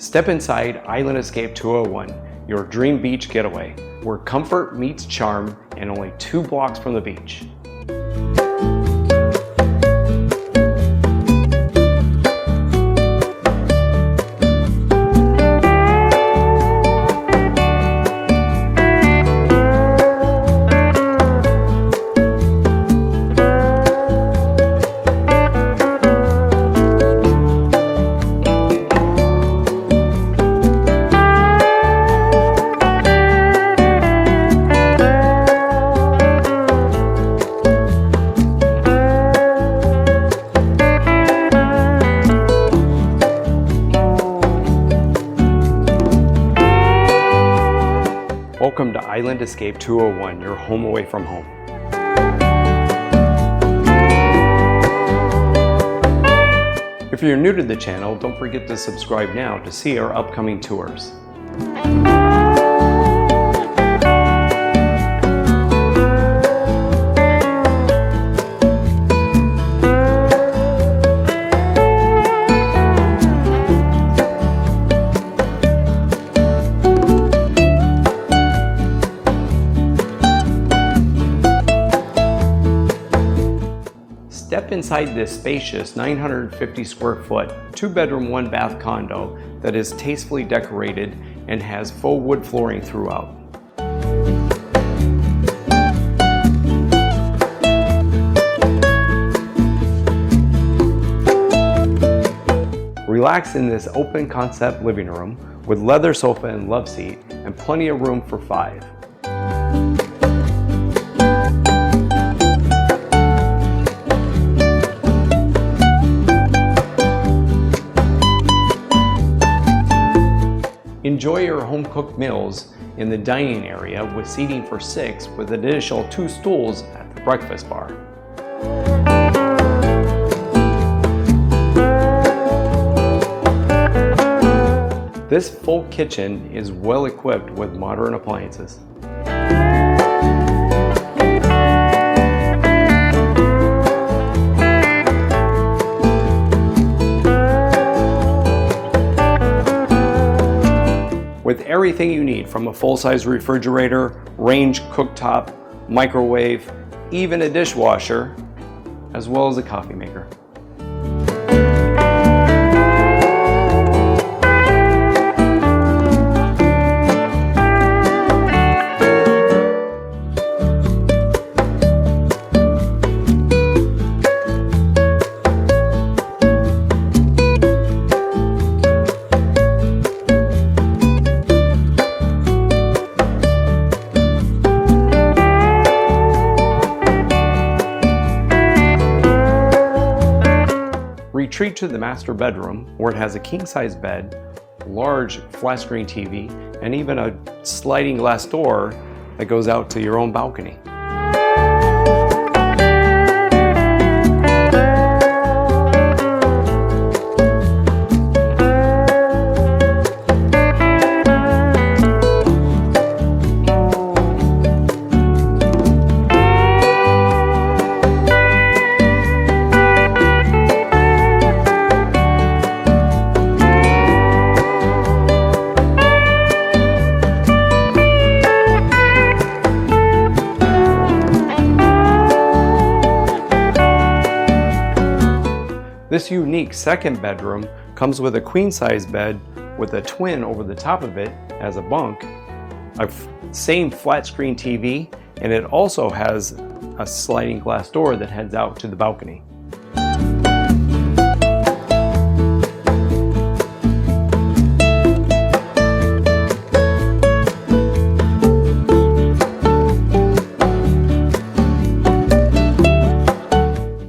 Step inside Island Escape 201, your dream beach getaway, where comfort meets charm and only 2 blocks from the beach. Welcome to Island Escape 201, your home away from home. If you're new to the channel, don't forget to subscribe now to see our upcoming tours. Step inside this spacious 950 square foot, 2-bedroom, 1-bath condo that is tastefully decorated and has faux wood flooring throughout. Relax in this open concept living room with leather sofa and love seat and plenty of room for 5. Enjoy your home-cooked meals in the dining area with seating for 6 with an additional 2 stools at the breakfast bar. This full kitchen is well equipped with modern appliances. With everything you need, from a full-size refrigerator, range cooktop, microwave, even a dishwasher, as well as a coffee maker. Retreat to the master bedroom, where it has a king-size bed, large flat-screen TV, and even a sliding glass door that goes out to your own balcony. This unique second bedroom comes with a queen-size bed with a twin over the top of it as a bunk, same flat-screen TV, and it also has a sliding glass door that heads out to the balcony.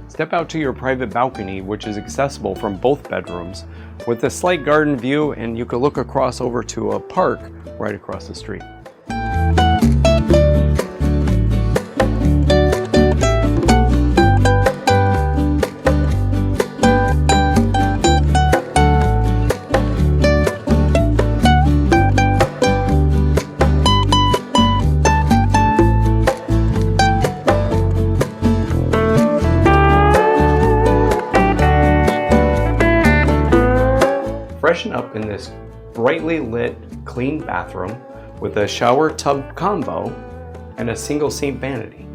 Step out to your private balcony, which is accessible from both bedrooms, with a slight garden view, and you can look across over to a park right across the street. Freshen up in this brightly lit, clean bathroom with a shower tub combo and a single sink vanity.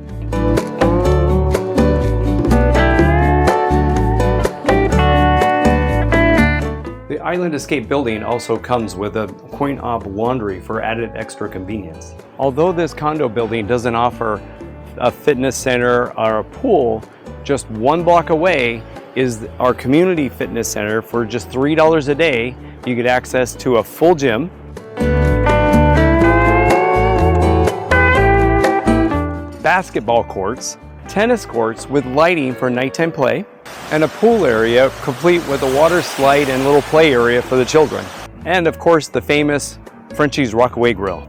The Island Escape building also comes with a coin-op laundry for added extra convenience. Although this condo building doesn't offer a fitness center or a pool, just 1 block away is our community fitness center. For just $3 a day, you get access to a full gym, basketball courts, tennis courts with lighting for nighttime play, and a pool area complete with a water slide and little play area for the children. And of course, the famous Frenchie's Rockaway Grill.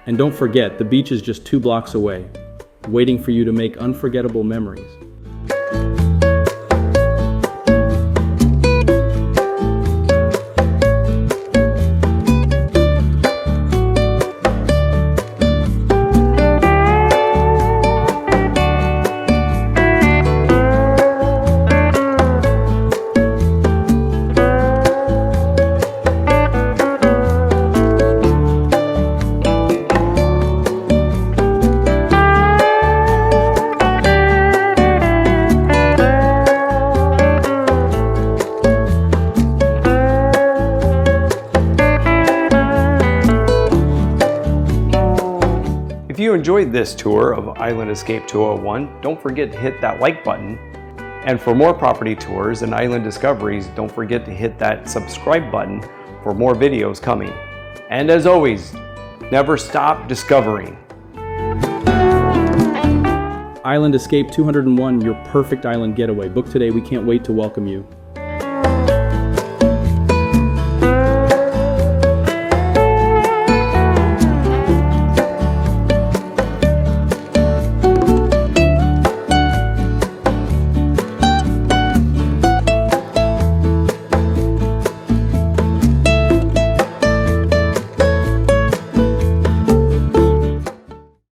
And don't forget, the beach is just 2 blocks away, waiting for you to make unforgettable memories. If you enjoyed this tour of Island Escape 201, don't forget to hit that like button. And for more property tours and island discoveries, don't forget to hit that subscribe button for more videos coming. And as always, never stop discovering. Island Escape 201, your perfect island getaway. Book today. We can't wait to welcome you.